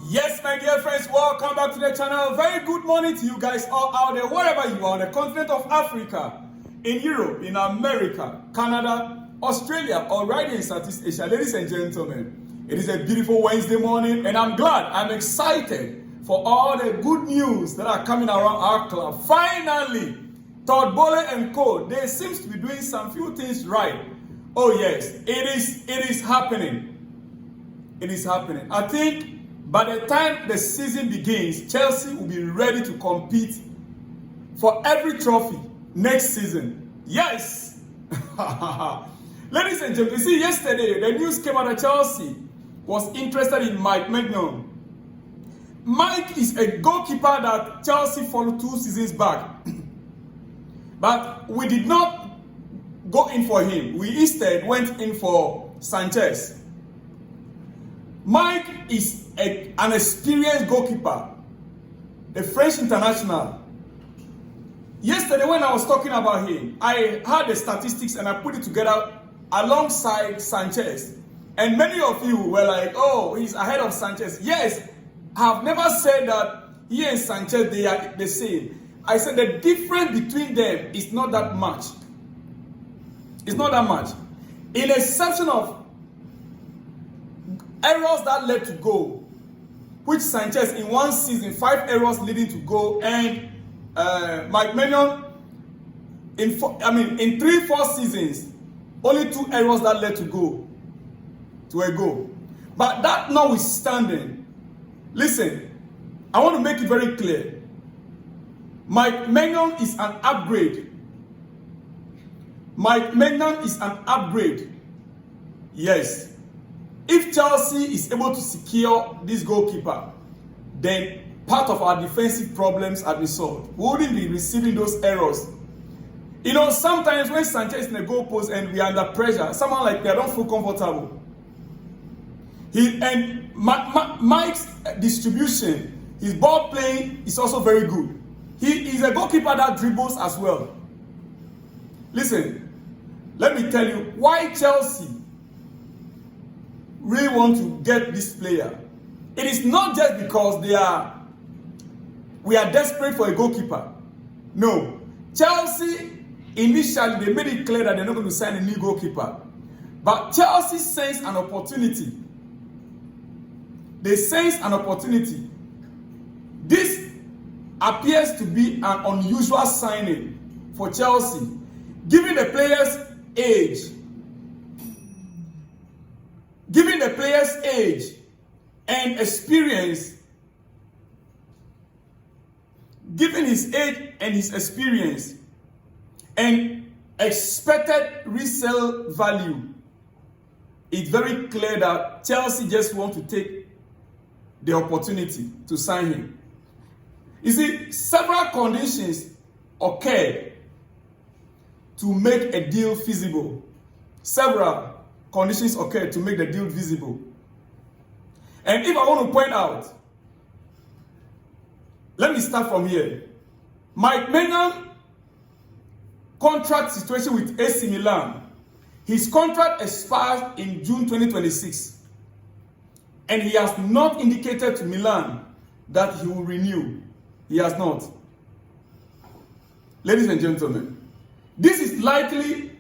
Yes, my dear friends, welcome back to the channel. Very good morning to you guys all out there, wherever you are, on the continent of Africa, in Europe, in America, Canada, Australia, or right in Southeast Asia. Ladies and gentlemen, it is a beautiful Wednesday morning, and I'm excited for all the good news that are coming around our club. Finally, Todd Bowley and Co, they seems to be doing some few things right. Oh yes, it is happening. It is happening. I think by the time the season begins, Chelsea will be ready to compete for every trophy next season. Yes! Ladies and gentlemen, you see, yesterday the news came out that Chelsea was interested in Maignan. Mike is a goalkeeper that Chelsea followed 2 seasons back. But we did not go in for him. We instead went in for Sanchez. Mike is an experienced goalkeeper, a French international. Yesterday when I was talking about him, I had the statistics and I put it together alongside Sanchez. And many of you were like, oh, he's ahead of Sanchez. Yes, I have never said that he and Sanchez, they are the same. I said the difference between them is not that much. It's not that much. In exception of errors that led to goal, which Sanchez in one season, 5 errors leading to goal, and Maignan in 3-4 seasons, only 2 errors that led to a goal. But that notwithstanding, listen, I want to make it very clear. Maignan is an upgrade. Maignan is an upgrade. Yes. If Chelsea is able to secure this goalkeeper, then part of our defensive problems are been solved. We wouldn't be receiving those errors. You know, sometimes when Sanchez is in the goal post and we are under pressure, someone like that don't feel comfortable. Mike's distribution, his ball playing is also very good. He is a goalkeeper that dribbles as well. Listen, let me tell you why Chelsea really want to get this player. It is not just because we are desperate for a goalkeeper. No. Chelsea, initially, they made it clear that they're not going to sign a new goalkeeper. But Chelsea sensed an opportunity. They sensed an opportunity. This appears to be an unusual signing for Chelsea, given the player's age. Given the player's age and experience, given his age and his experience and expected resale value, it's very clear that Chelsea just want to take the opportunity to sign him. You see, several conditions occurred to make a deal feasible. Several conditions occurred to make the deal visible. And if I want to point out, let me start from here. Maignan contract situation with AC Milan. His contract expires in June 2026. And he has not indicated to Milan that he will renew. He has not. Ladies and gentlemen, this is likely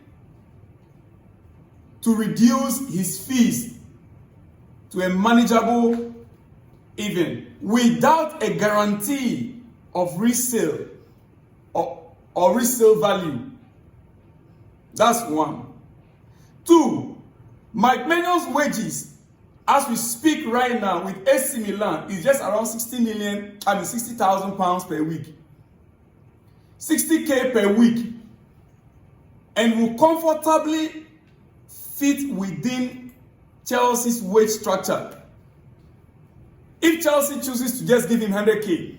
to reduce his fees to a manageable even without a guarantee of resale or resale value. That's one. 2, Maignan's wages as we speak right now with AC Milan is just around 60,000 pounds per week. 60k per week, and will comfortably fit within Chelsea's wage structure. If Chelsea chooses to just give him 100k,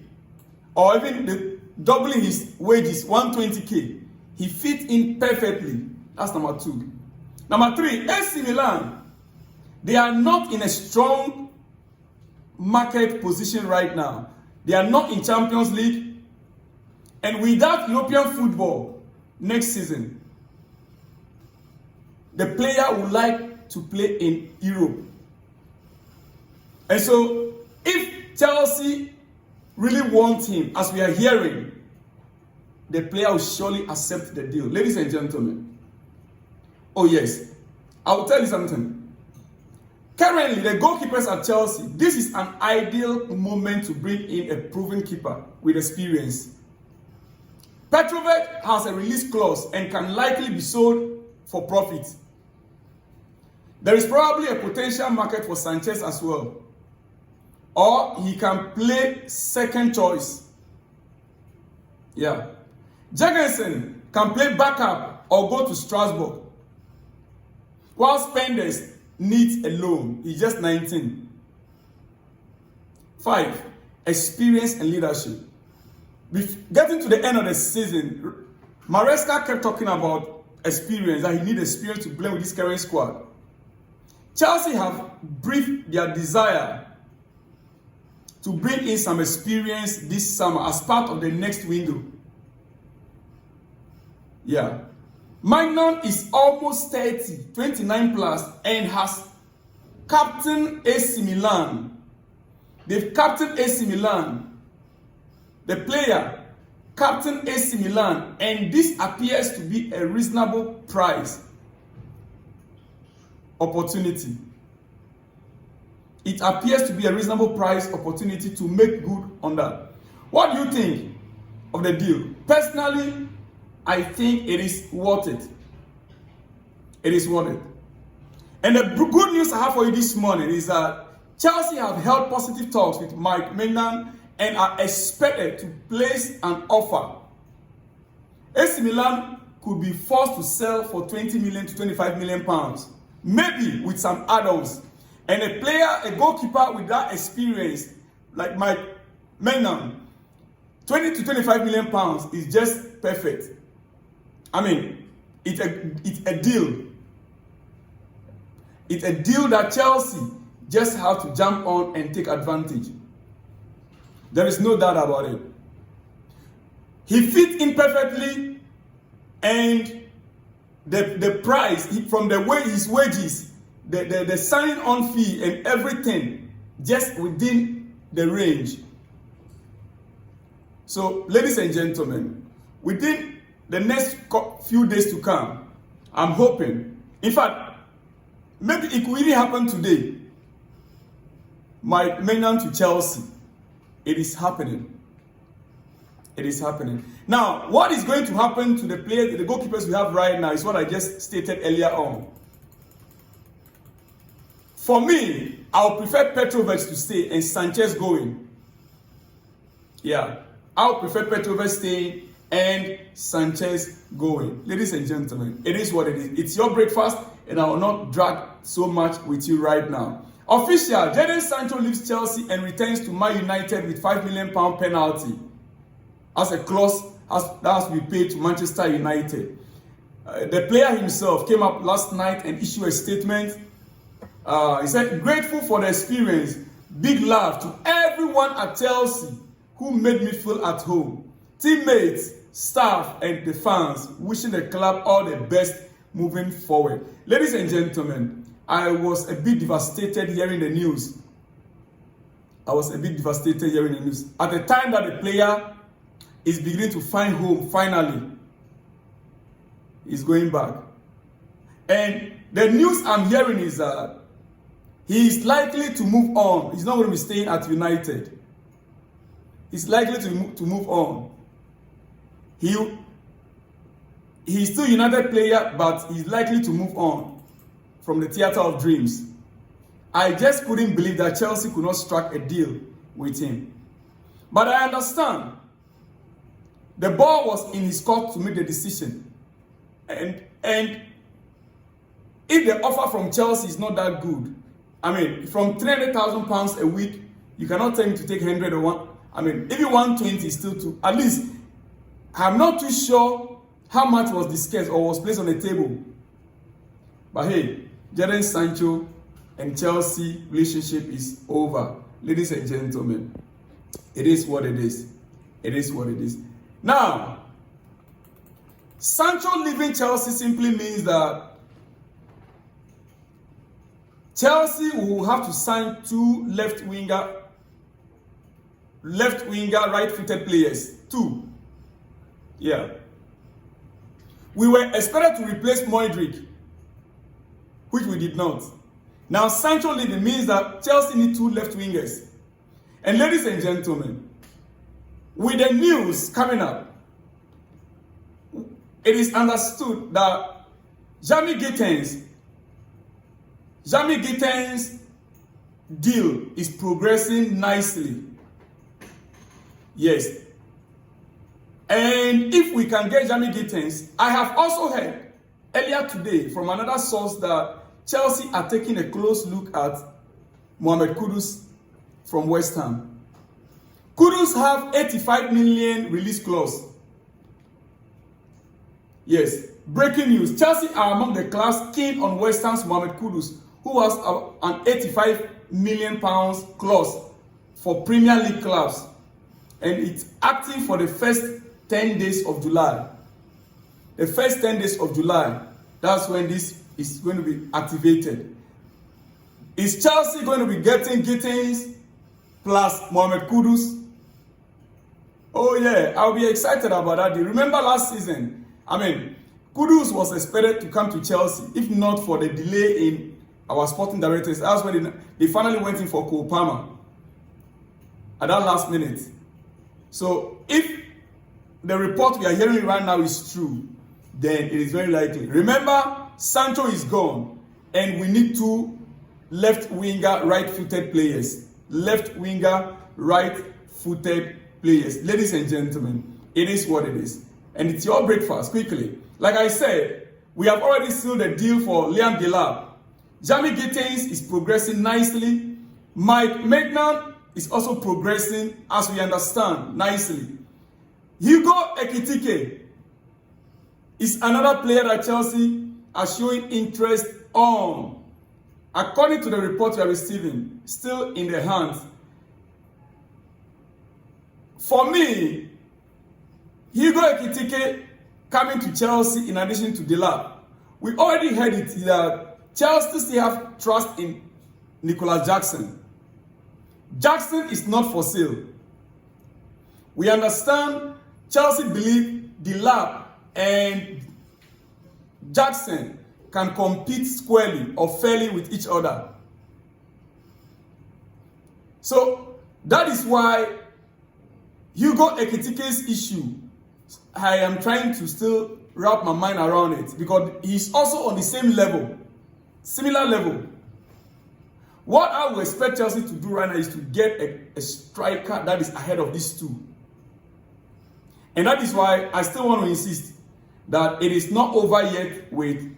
or even doubling his wages, 120k, he fits in perfectly. That's number 2. Number 3, AC Milan, they are not in a strong market position right now. They are not in Champions League, and without European football next season, the player would like to play in Europe. And so, if Chelsea really want him, as we are hearing, the player will surely accept the deal. Ladies and gentlemen, oh yes, I will tell you something. Currently, the goalkeepers at Chelsea, this is an ideal moment to bring in a proven keeper with experience. Petrovic has a release clause and can likely be sold for profit. There is probably a potential market for Sanchez as well. Or he can play second choice. Yeah. Jadon can play backup or go to Strasbourg. While Spenders needs a loan. He's just 19. 5. Experience and leadership. Getting to the end of the season, Maresca kept talking about experience, that he needs experience to blend with this current squad. Chelsea have briefed their desire to bring in some experience this summer as part of the next window. Yeah. Maignan is almost 30, 29 plus, and has captained AC Milan. They've captained AC Milan. The player captained AC Milan, and this appears to be a reasonable price opportunity. It appears to be a reasonable price opportunity to make good on that. What do you think of the deal? Personally, I think it is worth it. It is worth it. And the good news I have for you this morning is that Chelsea have held positive talks with Maignan and are expected to place an offer. AC Milan could be forced to sell for 20 million to 25 million pounds, maybe with some add-ons. And a player, a goalkeeper with that experience, like Maignan, 20 to 25 million pounds is just perfect. I mean, it's a deal. It's a deal that Chelsea just have to jump on and take advantage. There is no doubt about it. He fit in perfectly, and the price, from the way his wages, the signing on fee and everything, just within the range. So, ladies and gentlemen, within the next few days to come, I'm hoping, in fact, maybe it could really happen today. Maignan to Chelsea. It is happening. It is happening. Now, what is going to happen to the players, the goalkeepers we have right now, is what I just stated earlier on. For me, I would prefer Petrovic to stay and Sanchez going. Yeah, I would prefer Petrovic staying and Sanchez going. Ladies and gentlemen, it is what it is. It's your breakfast, and I will not drag so much with you right now. Official, Jadon Sancho leaves Chelsea and returns to Man United with £5 million penalty as a clause that has to be paid to Manchester United. The player himself came up last night and issued a statement. He said, grateful for the experience, big love to everyone at Chelsea who made me feel at home. Teammates, staff, and the fans, wishing the club all the best moving forward. Ladies and gentlemen, I was a bit devastated hearing the news. At the time that the player is beginning to find home, finally, he's going back. And the news I'm hearing is that he is likely to move on. He's not going to be staying at United. He's likely to move on. He's still a United player, but he's likely to move on from the theater of dreams. I just couldn't believe that Chelsea could not strike a deal with him. But I understand. The ball was in his court to make the decision. And if the offer from Chelsea is not that good, I mean, from £300,000 a week, you cannot tell him to take 100 or one. I mean, even 120 is still too. At least, I'm not too sure how much was discussed or was placed on the table. But hey, Jadon Sancho and Chelsea relationship is over. Ladies and gentlemen, it is what it is. It is what it is. Now, Sancho leaving Chelsea simply means that Chelsea will have to sign two left winger left winger, right-footed players. 2. Yeah. We were expected to replace Modric, which we did not. Now, Sancho leaving means that Chelsea need 2 left wingers. And ladies and gentlemen, with the news coming up, it is understood that Jamie Gittens' deal is progressing nicely. Yes. And if we can get Jamie Gittens, I have also heard earlier today from another source that Chelsea are taking a close look at Mohamed Kudus from West Ham. Kudus have 85 million release clause. Yes, breaking news. Chelsea are among the clubs keen on West Ham's Mohamed Kudus, who has an 85 million pounds clause for Premier League clubs. And it's active for the first 10 days of July. The first 10 days of July, that's when this is going to be activated. Is Chelsea going to be getting Gittens plus Mohamed Kudus? Oh yeah, I'll be excited about that. Remember last season, Kudus was expected to come to Chelsea, if not for the delay in our sporting directors. That's when they finally went in for Cole Palmer at that last minute. So if the report we are hearing right now is true, then it is very likely. Remember, Sancho is gone, and we need 2 left winger, right-footed players. Left winger, right-footed players. Ladies and gentlemen, it is what it is. And it's your breakfast, quickly. Like I said, we have already sealed the deal for Liam Delap. Jamie Gittens is progressing nicely. Maignan is also progressing, as we understand, nicely. Hugo Ekitike is another player that Chelsea are showing interest on. According to the report we are receiving, still in the hands. For me, Hugo Ekitike coming to Chelsea in addition to Delap. We already heard it that Chelsea still have trust in Nicolas Jackson. Jackson is not for sale. We understand Chelsea believe Delap and Jackson can compete squarely or fairly with each other. So that is why Hugo Ekitike's issue, I am trying to still wrap my mind around it, because he's also on the same level, similar level. What I would expect Chelsea to do right now is to get a striker that is ahead of these 2. And that is why I still want to insist that it is not over yet with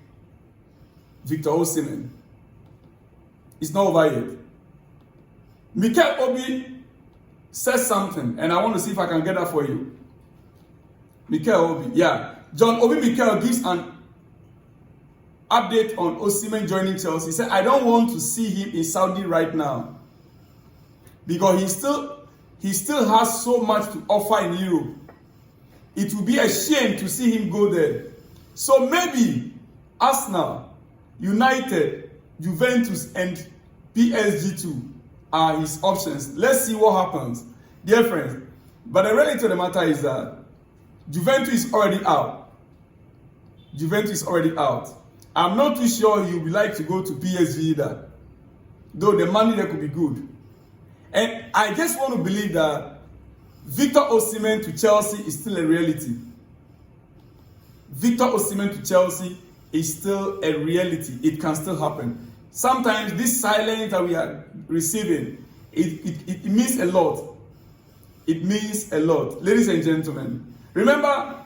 Victor Osimhen. It's not over yet. Mikel Obi says something, and I want to see if I can get that for you. Mikel Obi, yeah. John Obi Mikel gives an update on Osimhen joining Chelsea. He said, I don't want to see him in Saudi right now, because he still has so much to offer in Europe. It would be a shame to see him go there. So maybe Arsenal, United, Juventus, and PSG too are his options. Let's see what happens, dear friends. But the reality of the matter is that Juventus is already out. Juventus is already out. I'm not too sure he would like to go to PSG either, though the money there could be good. And I just want to believe that Victor Osimhen to Chelsea is still a reality. Victor Osimhen to Chelsea is still a reality. It can still happen. Sometimes this silence that we are receiving, it means a lot. It means a lot. Ladies and gentlemen, remember,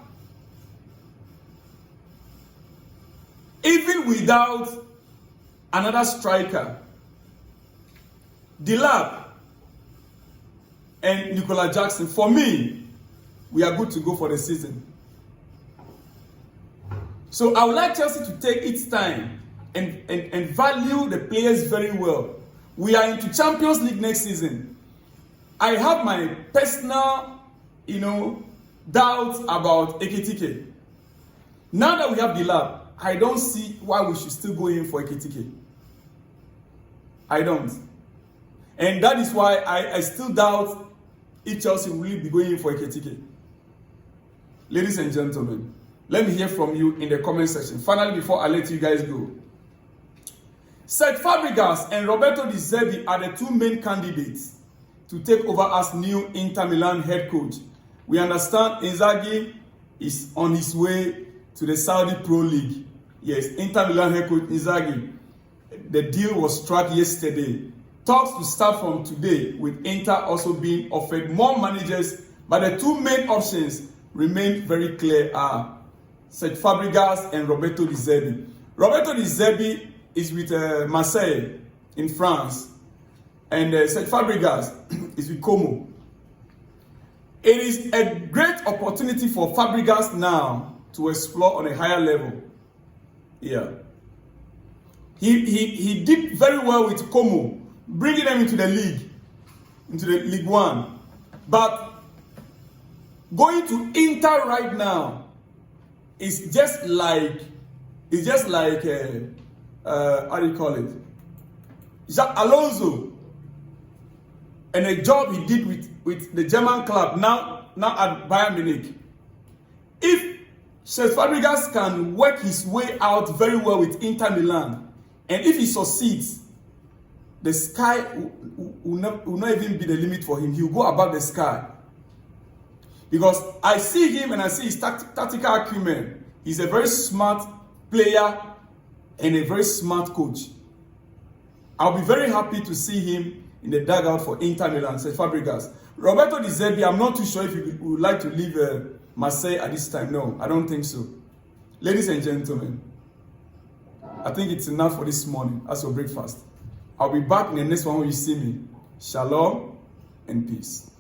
even without another striker, Delap and Nicolas Jackson, for me, we are good to go for the season. So I would like Chelsea to take its time and value the players very well. We are into Champions League next season. I have my personal, doubts about Ekitike. Now that we have Delap, I don't see why we should still go in for Ekitike. I don't. And that is why I still doubt if Chelsea will really be going in for Ekitike. Ladies and gentlemen, let me hear from you in the comment section. Finally, before I let you guys go, Cesc Fabregas and Roberto De Zerbi are the two main candidates to take over as new Inter Milan head coach. We understand Inzaghi is on his way to the Saudi Pro League. Yes, Inter Milan head coach Inzaghi. The deal was struck yesterday. Talks to start from today, with Inter also being offered more managers, but the two main options remain very clear are Cesc Fabregas and Roberto De Zerbi. Roberto De Zerbi is with Marseille in France, and Cesc Fabregas is with Como. It is a great opportunity for Fabregas now to explore on a higher level. Yeah. He did very well with Como, bringing them into the league, into the League One. But going to Inter right now is just like how do you call it? Jacques Alonso, and a job he did with the German club now at Bayern Munich. If Cesc Fabregas can work his way out very well with Inter Milan, and if he succeeds, the sky will not even be the limit for him. He will go above the sky. Because I see him and I see his tactical acumen. He's a very smart player and a very smart coach. I'll be very happy to see him in the dugout for Inter Milan, Cesc Fabregas. Roberto De Zerbi, I'm not too sure if he would like to leave Marseille at this time. No, I don't think so. Ladies and gentlemen, I think it's enough for this morning as your breakfast. I'll be back in the next one when you see me. Shalom and peace.